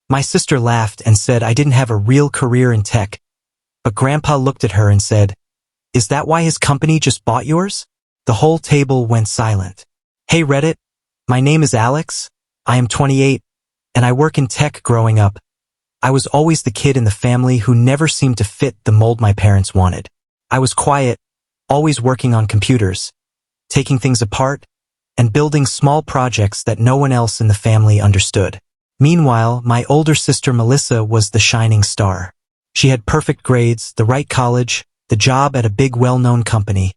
My sister laughed and said I didn't have a real career in tech, but Grandpa looked at her and said, "Is that why his company just bought yours?" The whole table went silent. "Hey Reddit, my name is Alex, I am 28, and I work in tech. Growing up, I was always the kid in the family who never seemed to fit the mold my parents wanted. I was quiet, always working on computers, taking things apart, and building small projects that no one else in the family understood. Meanwhile, my older sister Melissa was the shining star. She had perfect grades, the right college, the job at a big well-known company,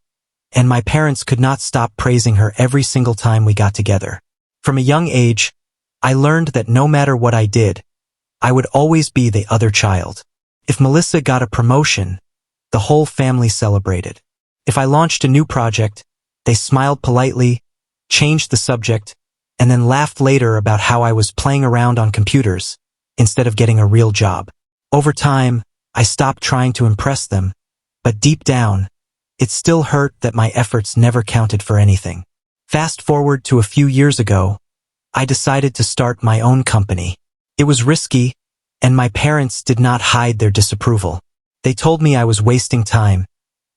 and my parents could not stop praising her every single time we got together. From a young age, I learned that no matter what I did, I would always be the other child. If Melissa got a promotion, the whole family celebrated. If I launched a new project, they smiled politely, changed the subject, and then laughed later about how I was playing around on computers instead of getting a real job. Over time, I stopped trying to impress them, but deep down, it still hurt that my efforts never counted for anything. Fast forward to a few years ago, I decided to start my own company. It was risky, and my parents did not hide their disapproval. They told me I was wasting time,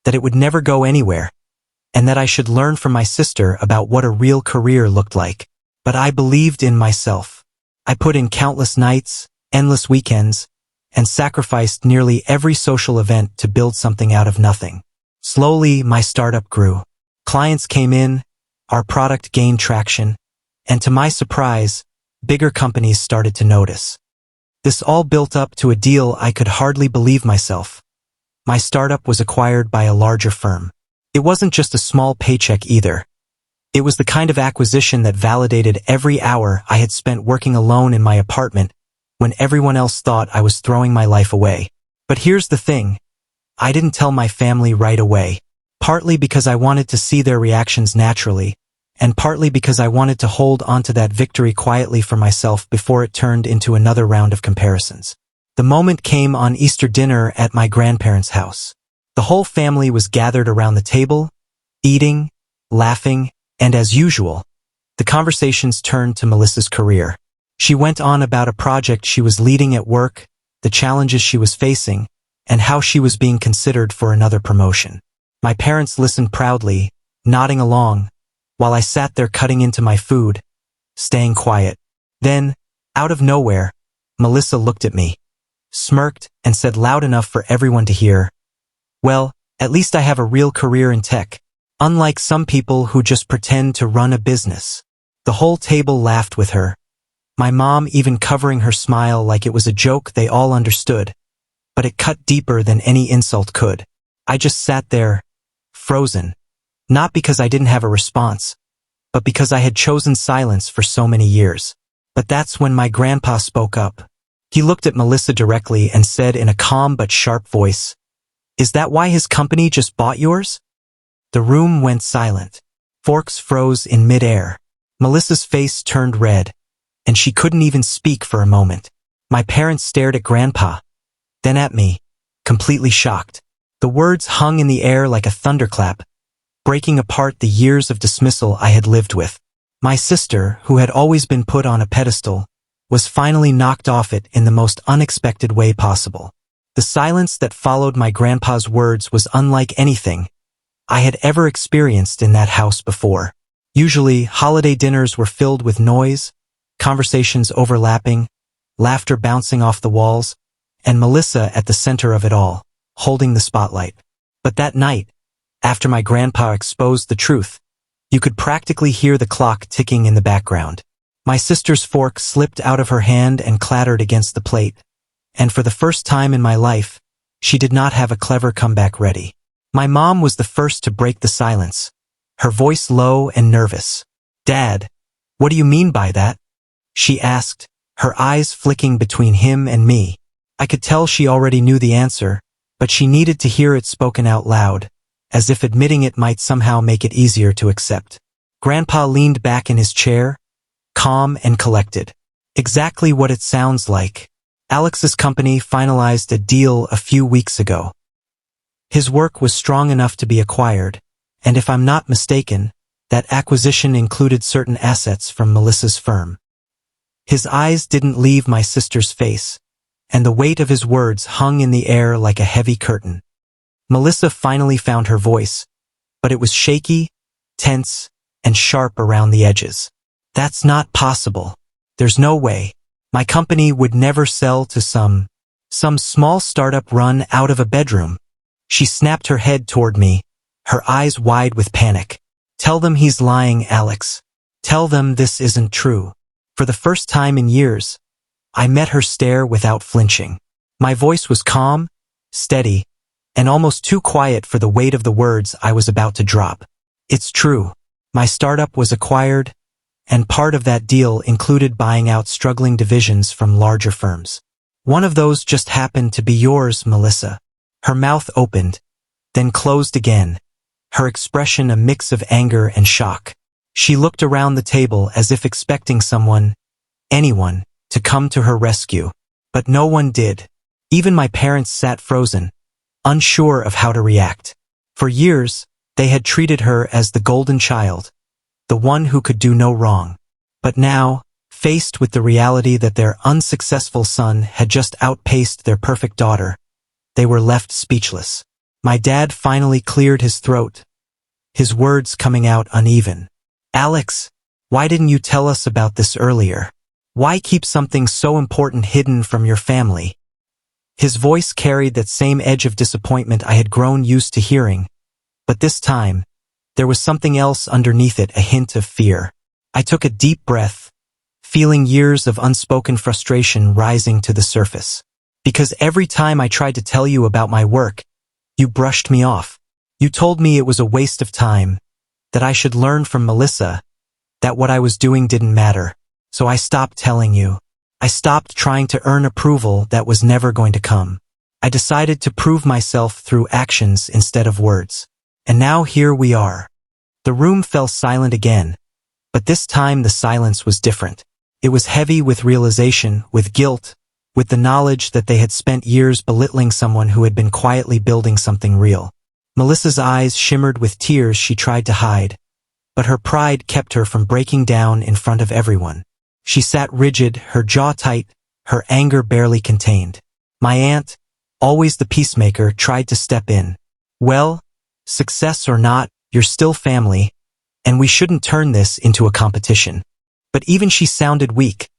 that it would never go anywhere, and that I should learn from my sister about what a real career looked like. But I believed in myself. I put in countless nights, endless weekends, and sacrificed nearly every social event to build something out of nothing. Slowly, my startup grew. Clients came in, our product gained traction, and to my surprise, bigger companies started to notice. This all built up to a deal I could hardly believe myself. My startup was acquired by a larger firm. It wasn't just a small paycheck either. It was the kind of acquisition that validated every hour I had spent working alone in my apartment when everyone else thought I was throwing my life away. But here's the thing. I didn't tell my family right away, partly because I wanted to see their reactions naturally, and partly because I wanted to hold onto that victory quietly for myself before it turned into another round of comparisons. The moment came on Easter dinner at my grandparents' house. The whole family was gathered around the table, eating, laughing, and as usual, the conversations turned to Melissa's career. She went on about a project she was leading at work, the challenges she was facing, and how she was being considered for another promotion. My parents listened proudly, nodding along, while I sat there cutting into my food, staying quiet. Then, out of nowhere, Melissa looked at me, smirked, and said loud enough for everyone to hear, "Well, at least I have a real career in tech. Unlike some people who just pretend to run a business." The whole table laughed with her, my mom even covering her smile like it was a joke they all understood, but it cut deeper than any insult could. I just sat there, frozen, not because I didn't have a response, but because I had chosen silence for so many years. But that's when my grandpa spoke up. He looked at Melissa directly and said in a calm but sharp voice, "Is that why his company just bought yours?" The room went silent. Forks froze in midair. Melissa's face turned red, and she couldn't even speak for a moment. My parents stared at Grandpa, then at me, completely shocked. The words hung in the air like a thunderclap, breaking apart the years of dismissal I had lived with. My sister, who had always been put on a pedestal, was finally knocked off it in the most unexpected way possible. The silence that followed my grandpa's words was unlike anything I had ever experienced in that house before. Usually, holiday dinners were filled with noise, conversations overlapping, laughter bouncing off the walls, and Melissa at the center of it all, holding the spotlight. But that night, after my grandpa exposed the truth, you could practically hear the clock ticking in the background. My sister's fork slipped out of her hand and clattered against the plate, and for the first time in my life, she did not have a clever comeback ready. My mom was the first to break the silence, her voice low and nervous. "Dad, what do you mean by that?" she asked, her eyes flicking between him and me. I could tell she already knew the answer, but she needed to hear it spoken out loud, as if admitting it might somehow make it easier to accept. Grandpa leaned back in his chair, calm and collected. "Exactly what it sounds like. Alex's company finalized a deal a few weeks ago. His work was strong enough to be acquired, and if I'm not mistaken, that acquisition included certain assets from Melissa's firm. His eyes didn't leave my sister's face, and the weight of his words hung in the air like a heavy curtain. Melissa finally found her voice, but it was shaky, tense, and sharp around the edges. That's not possible. There's no way. My company would never sell to some small startup run out of a bedroom. She snapped her head toward me, her eyes wide with panic. Tell them he's lying, Alex. Tell them this isn't true. For the first time in years, I met her stare without flinching. My voice was calm, steady, and almost too quiet for the weight of the words I was about to drop. It's true. My startup was acquired, and part of that deal included buying out struggling divisions from larger firms. One of those just happened to be yours, Melissa. Her mouth opened, then closed again, her expression a mix of anger and shock. She looked around the table as if expecting someone, anyone, to come to her rescue. But no one did. Even my parents sat frozen, unsure of how to react. For years, they had treated her as the golden child, the one who could do no wrong. But now, faced with the reality that their unsuccessful son had just outpaced their perfect daughter, they were left speechless. My dad finally cleared his throat, his words coming out uneven. Alex, why didn't you tell us about this earlier? Why keep something so important hidden from your family? His voice carried that same edge of disappointment I had grown used to hearing, but this time, there was something else underneath it, a hint of fear. I took a deep breath, feeling years of unspoken frustration rising to the surface. Because every time I tried to tell you about my work, you brushed me off. You told me it was a waste of time, that I should learn from Melissa, that what I was doing didn't matter. So I stopped telling you. I stopped trying to earn approval that was never going to come. I decided to prove myself through actions instead of words. And now here we are. The room fell silent again, but this time the silence was different. It was heavy with realization, with guilt, with the knowledge that they had spent years belittling someone who had been quietly building something real. Melissa's eyes shimmered with tears she tried to hide, but her pride kept her from breaking down in front of everyone. She sat rigid, her jaw tight, her anger barely contained. My aunt, always the peacemaker, tried to step in. Well, success or not, you're still family, and we shouldn't turn this into a competition. But even she sounded weak,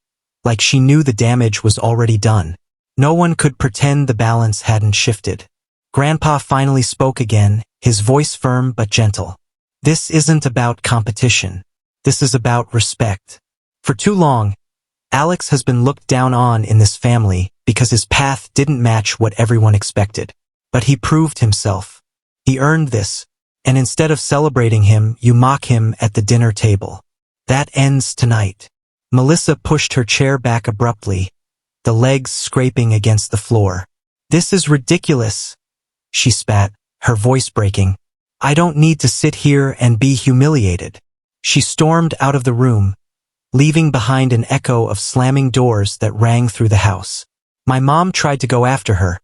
like she knew the damage was already done. No one could pretend the balance hadn't shifted. Grandpa finally spoke again, his voice firm but gentle. This isn't about competition. This is about respect. For too long, Alex has been looked down on in this family because his path didn't match what everyone expected. But he proved himself. He earned this, and instead of celebrating him, you mock him at the dinner table. That ends tonight. Melissa pushed her chair back abruptly, the legs scraping against the floor. This is ridiculous, she spat, her voice breaking. I don't need to sit here and be humiliated. She stormed out of the room, leaving behind an echo of slamming doors that rang through the house. My mom tried to go after her,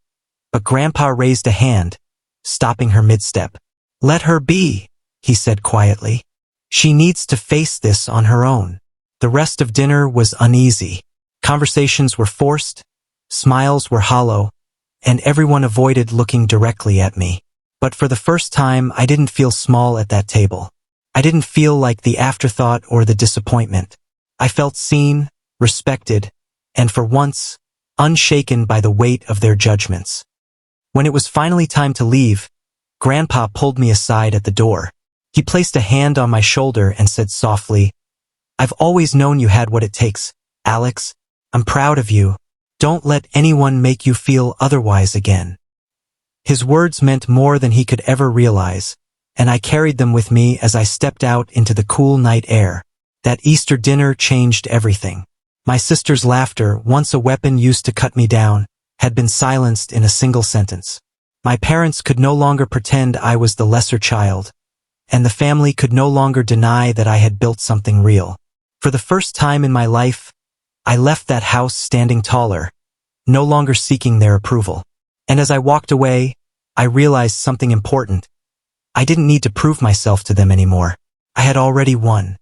but Grandpa raised a hand, stopping her mid-step. Let her be, he said quietly. She needs to face this on her own. The rest of dinner was uneasy. Conversations were forced, smiles were hollow, and everyone avoided looking directly at me. But for the first time, I didn't feel small at that table. I didn't feel like the afterthought or the disappointment. I felt seen, respected, and for once, unshaken by the weight of their judgments. When it was finally time to leave, Grandpa pulled me aside at the door. He placed a hand on my shoulder and said softly, I've always known you had what it takes, Alex. I'm proud of you. Don't let anyone make you feel otherwise again. His words meant more than he could ever realize, and I carried them with me as I stepped out into the cool night air. That Easter dinner changed everything. My sister's laughter, once a weapon used to cut me down, had been silenced in a single sentence. My parents could no longer pretend I was the lesser child, and the family could no longer deny that I had built something real. For the first time in my life, I left that house standing taller, no longer seeking their approval. And as I walked away, I realized something important. I didn't need to prove myself to them anymore. I had already won.